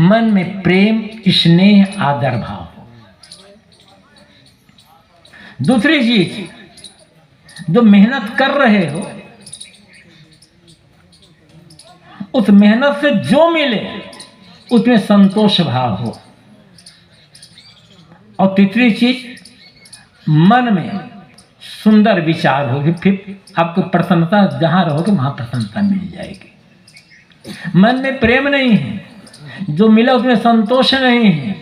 मन में प्रेम, स्नेह, आदर भाव हो। दूसरी चीज, जो मेहनत कर रहे हो उस मेहनत से जो मिले उसमें संतोष भाव हो। और तीसरी चीज, मन में सुंदर विचार होगी, फिर आपको प्रसन्नता, जहां रहोगे वहां प्रसन्नता मिल जाएगी। मन में प्रेम नहीं है, जो मिला उसमें संतोष नहीं है,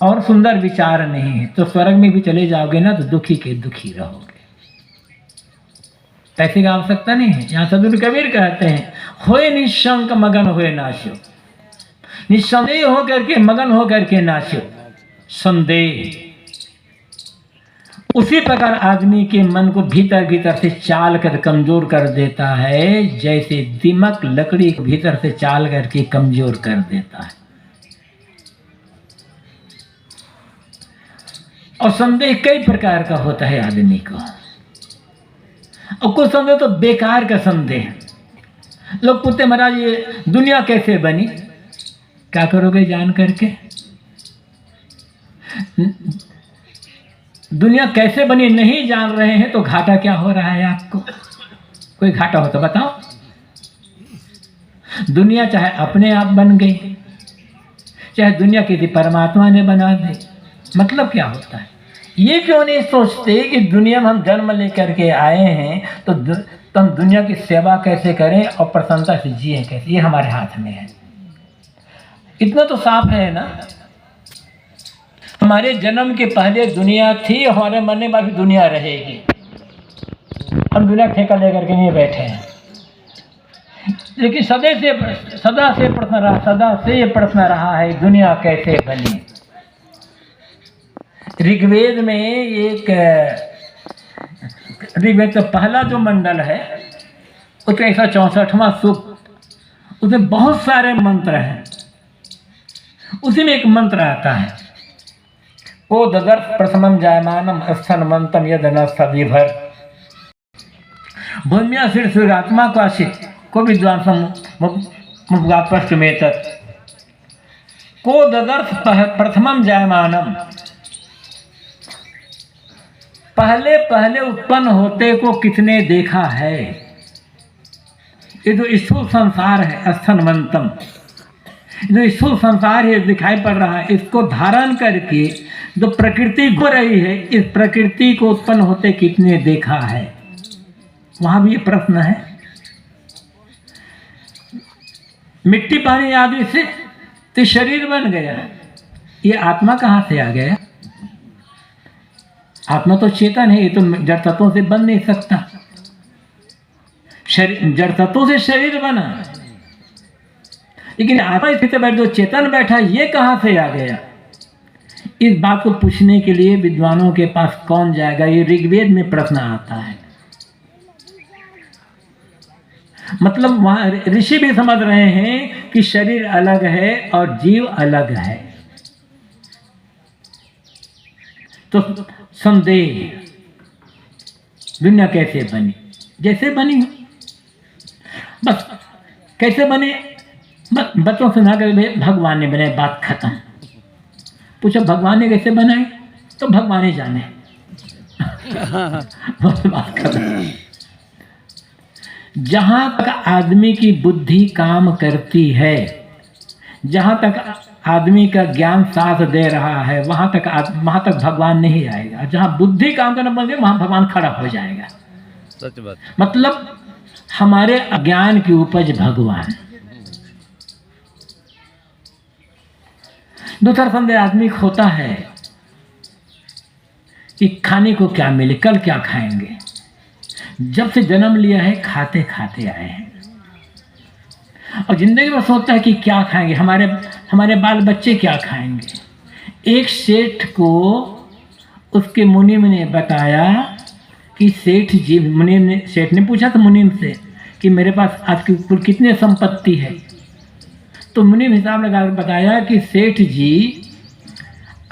और सुंदर विचार नहीं है, तो स्वर्ग में भी चले जाओगे ना तो दुखी के दुखी रहोगे। पैसे की आवश्यकता नहीं है। यहाँ सदगुरु कबीर कहते हैं, होए निशंक मगन होए नाचो, निसंदेह होकर के मगन होकर के नाचो। संदेह उसी प्रकार आदमी के मन को भीतर भीतर से चाल कर कमजोर कर देता है, जैसे दीमक लकड़ी को भीतर से चाल करके कमजोर कर देता है। और संदेह कई प्रकार का होता है आदमी को, और कुछ संदेह तो बेकार का संदेह। लोग पूछते महाराज ये दुनिया कैसे बनी, क्या करोगे जान करके? दुनिया कैसे बनी नहीं जान रहे हैं तो घाटा क्या हो रहा है आपको? कोई घाटा हो तो बताओ। दुनिया चाहे अपने आप बन गई, चाहे दुनिया किसी परमात्मा ने बना दी, मतलब क्या होता है? ये क्यों नहीं सोचते कि दुनिया में हम जन्म लेकर के आए हैं तो हम दुनिया की सेवा कैसे करें और प्रसन्नता से जिए कैसे? ये हमारे हाथ में है। इतना तो साफ है ना, हमारे जन्म के पहले दुनिया थी, हमारे मरने के बाद भी दुनिया रहेगी। हम दुनिया ठेका लेकर के नहीं बैठे हैं। लेकिन सदा से ये प्रश्न रहा है, दुनिया कैसे बनी। ऋग्वेद में ऋग्वेद का पहला जो मंडल है उसका 164वां सूक्त, उसमें बहुत सारे मंत्र हैं। उसी में एक मंत्र आता है, को ददर्थ प्रथमम जायमानम स्थन मंतम यद न सविभर भूम्या सिर सूर्यात्मा को आशित को विद्वान मुगापश्चमेत। को ददर्थ प्रथमम जायमानम, पहले पहले उत्पन्न होते को किसने देखा है? ये जो स्थूल संसार है, स्थनवंतम, जो स्थूल संसार है दिखाई पड़ रहा है, इसको धारण करके जो प्रकृति हो रही है, इस प्रकृति को उत्पन्न होते कितने देखा है? वहां भी ये प्रश्न है। मिट्टी पानी आदि से तो शरीर बन गया, ये आत्मा कहाँ से आ गया? आत्मा तो चेतन है, ये तो जड़ तत्वों से बन नहीं सकता। जड़ तत्वों से शरीर बना, लेकिन आत्मा स्थिति पर जो चेतन बैठा ये कहाँ से आ गया? इस बात को पूछने के लिए विद्वानों के पास कौन जाएगा? ये ऋग्वेद में प्रश्न आता है। मतलब वहां ऋषि भी समझ रहे हैं कि शरीर अलग है और जीव अलग है। तो संदेह, दुनिया कैसे बनी? जैसे बनी, बस कैसे बने? बच्चों से ना कर भगवान ने बनाए, बात खत्म। पूछो भगवान ने कैसे बनाए, तो भगवान ही जाने। बस बात खत्म। जहां तक आदमी की बुद्धि काम करती है, जहां तक आदमी का ज्ञान साथ दे रहा है, वहां तक भगवान नहीं आएगा। जहां बुद्धि काम करना बंद, वहां भगवान खड़ा हो जाएगा। सच बात। मतलब हमारे अज्ञान की उपज भगवान। दूसरा संदेह आदमी को होता है कि खाने को क्या मिले, कल क्या खाएंगे। जब से जन्म लिया है खाते खाते आए हैं, और जिंदगी में सोचता है कि क्या खाएंगे, हमारे बाल बच्चे क्या खाएंगे। एक सेठ को उसके मुनीम ने बताया कि सेठ ने पूछा था मुनीम से कि मेरे पास आज की कुल कितनी संपत्ति है। तो मुनीम हिसाब लगा बताया कि सेठ जी,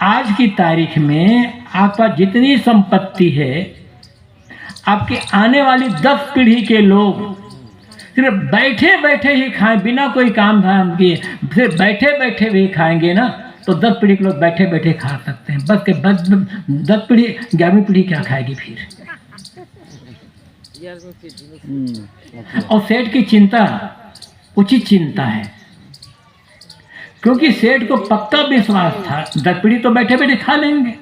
आज की तारीख में आपके पास जितनी संपत्ति है, आपके आने वाली 10 पीढ़ी के लोग सिर्फ बैठे बैठे ही खाएं, बिना कोई काम धाम किए सिर्फ बैठे बैठे भी खाएंगे ना, तो 10 पीढ़ी के लोग बैठे बैठे खा सकते हैं। बस के बस 10 पीढ़ी 11वीं पीढ़ी क्या खाएगी फिर। और सेठ की चिंता उचित चिंता है, क्योंकि सेठ को पक्का विश्वास था 10 पीढ़ी तो बैठे बैठे खा लेंगे।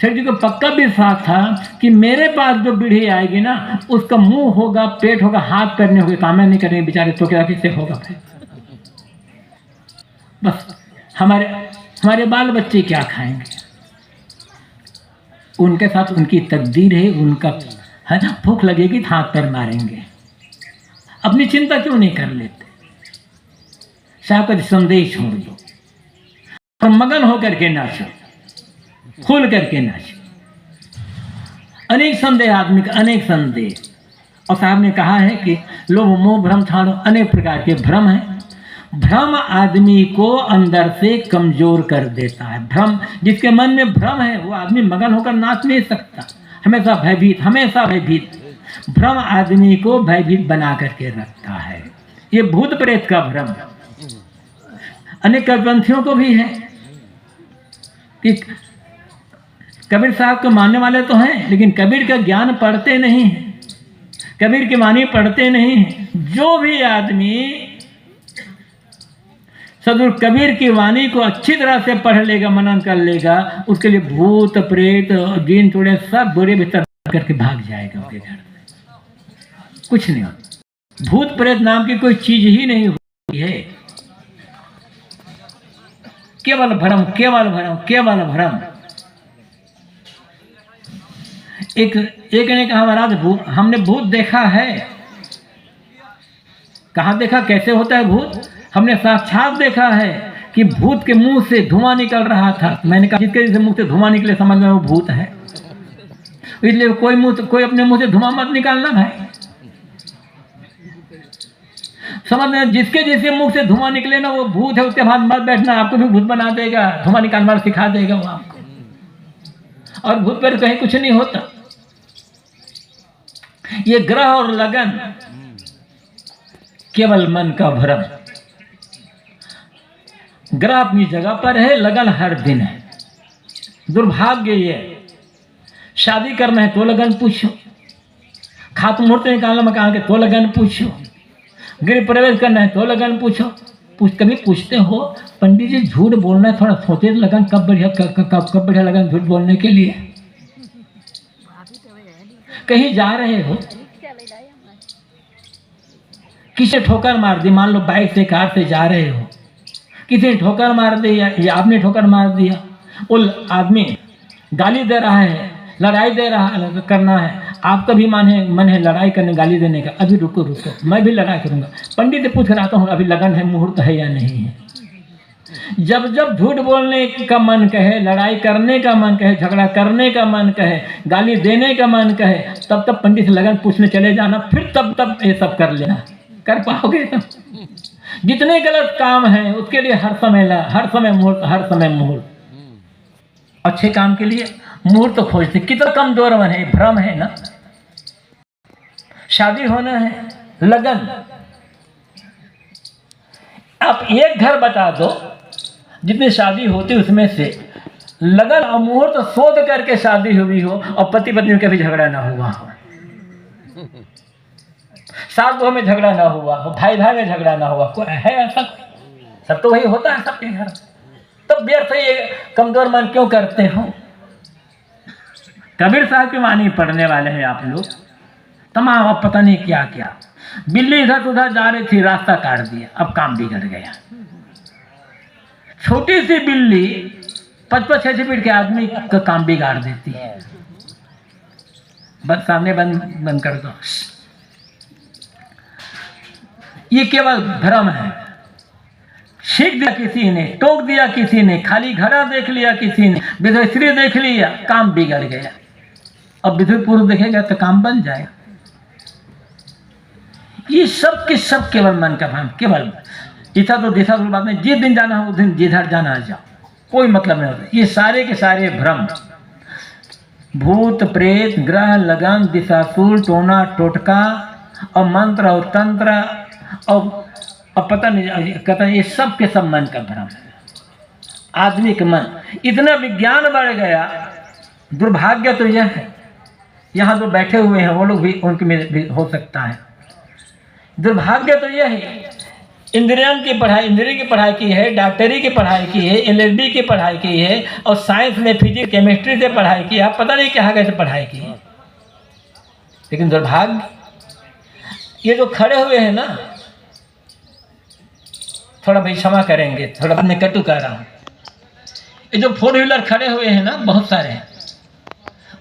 सेठ जी को पक्का विश्वास था कि मेरे पास जो पीढ़ी आएगी ना, उसका मुंह होगा, पेट होगा, हाथ करने होंगे, काम नहीं करेंगे बेचारे, तो क्या किससे होगा फिर। बस हमारे बाल बच्चे क्या खाएंगे, उनके साथ उनकी तकदीर है, उनका है ना, भूख लगेगी तो हाथ पैर मारेंगे। अपनी चिंता क्यों नहीं कर लेते। साहब का संदेश छोड़ दो और मगन होकर के नाचो, खुल करके नाचो। अनेक संदेह आदमी का, अनेक संदेह। और साहब ने कहा है कि लोभ मोह भ्रम छाड़ो, अनेक प्रकार के भ्रम हैं। भ्रम आदमी को अंदर से कमजोर कर देता है। भ्रम, जिसके मन में भ्रम है वो आदमी मगन होकर नाच नहीं सकता, हमेशा भयभीत, हमेशा भयभीत। भ्रम आदमी को भयभीत बना करके रखता है। ये भूत प्रेत का भ्रम अनेक कबीरपंथियों को भी है कि कबीर साहब को मानने वाले तो हैं, लेकिन कबीर का ज्ञान पढ़ते नहीं हैं, कबीर की वाणी पढ़ते नहीं हैं। जो भी आदमी सदगुरु कबीर की वाणी को अच्छी तरह से पढ़ लेगा, मनन कर लेगा, उसके लिए भूत प्रेत जीन टोड़े सब बुरे भीतर करके भाग जाएगा उसके घर से। कुछ नहीं होता। भूत प्रेत नाम की कोई चीज ही नहीं होती है। केवल भ्रम, केवल भ्रम, केवल भ्रम। एक ने कहा महाराज हमने भूत देखा है। कहाँ देखा, कैसे होता है भूत? हमने साक्षात देखा है कि भूत के मुंह से धुआं निकल रहा था। मैंने कहा जिसके मुंह से धुआं निकले समझ में वो भूत है। इसलिए कोई अपने मुंह से धुआं मत निकालना भाई, समझना। जिसके मुंह से धुआं निकले ना वो भूत है, उसके बाद मत बैठना, आपको भी भूत बना देगा, धुआं निकालना सिखा देगा वो आपको। और भूत पर कहीं कुछ नहीं होता। ये ग्रह और लगन केवल मन का भ्रम। ग्रह अपनी जगह पर है, लगन हर दिन है। दुर्भाग्य ये, शादी करना है तो लगन पूछो, खात मुहूर्त निकालना मकान के तो लगन पूछो, गृह प्रवेश करना है तो लगन पूछो। कभी पूछते हो पंडित जी झूठ बोलना है, थोड़ा सोचे लगन कब बढ़िया लगन झूठ बोलने के लिए। कहीं जा रहे हो, किसी ठोकर मार दी, मान लो बाइक से कार से जा रहे हो, किसी ने ठोकर मार दी या आपने ठोकर मार दिया, वो आदमी गाली दे रहा है, लड़ाई दे रहा करना है, आपका भी मन है लड़ाई करने, गाली देने का। अभी रुको, मैं भी लड़ाई करूंगा। पंडित से पूछ रहा हूँ अभी लगन है, मुहूर्त है या नहीं है। जब झूठ बोलने का मन कहे, लड़ाई करने का मन कहे, झगड़ा करने का मन कहे, गाली देने का मन कहे, तब पंडित से लगन पूछने चले जाना, फिर तब ये सब कर लेना। कर पाओगे तुम? जितने गलत काम हैं उसके लिए हर समय मुहूर्त। अच्छे काम के लिए मुहूर्त खोजते। कितना कमजोर मन है, भ्रम है ना। शादी होना है, लगन। आप एक घर बता दो जितनी शादी होती उसमें से लगन और मुहूर्त शोध करके शादी हुई हो और पति पत्नी का भी झगड़ा ना हुआ हो, सास बहू में झगड़ा ना हुआ हो, भाई में झगड़ा ना हुआ, कोई है ऐसा? सब तो वही होता है सबके घर। तो व्यर्थ ये कमजोर मन क्यों करते हो? कबीर साहब की वाणी पढ़ने वाले हैं आप लोग, तमाम अब पता नहीं क्या क्या। बिल्ली इधर उधर जा रही थी, रास्ता काट दिया, अब काम बिगड़ गया। छोटी सी बिल्ली 5-6 फीट के आदमी का काम बिगाड़ देती है। बस सामने बंद कर दो। ये केवल भ्रम है। सीख दिया किसी ने, टोक दिया किसी ने, खाली घड़ा देख लिया किसी ने, विधवा स्त्री देख लिया, काम बिगड़ गया। अब विधवा पुरुष देखेगा तो काम बन जाएगा। ये सब के सब केवल मन का भ्रम, केवल इधर तो दिशा बात नहीं। जिस दिन जाना हो उस दिन जिधर जाना जाओ, कोई मतलब नहीं होता। ये सारे के सारे भ्रम, भूत प्रेत, ग्रह लगन, दिशासुर, टोना टोटका, और मंत्र और तंत्र और पता नहीं कहता है, ये सब के सब मन का भ्रम है। आदमी का मन इतना विज्ञान बढ़ गया, दुर्भाग्य तो यह है, यहाँ जो बैठे हुए हैं वो लोग भी उनके में भी हो सकता है। दुर्भाग्य तो यह है, इंजीनियरिंग की पढ़ाई, इंजीनियरिंग की पढ़ाई की है, डॉक्टरी की पढ़ाई की है, LLB की पढ़ाई की है, और साइंस में फिजिक्स केमिस्ट्री से पढ़ाई की, आप पता नहीं क्या कैसे पढ़ाई की है। लेकिन दुर्भाग्य ये जो खड़े हुए हैं ना, थोड़ा भाई क्षमा करेंगे, थोड़ा मैं कटु कह रहा हूँ, ये जो 4 व्हीलर खड़े हुए हैं ना, बहुत सारे हैं,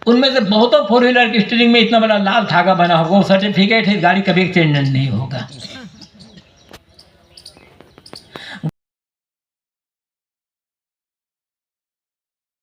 उनमें से बहुतों 4 व्हीलर की स्टीयरिंग में इतना बड़ा लाल धागा बना होगा, वो सर्टिफिकेट है गाड़ी कभी एक्सीडेंट नहीं होगा।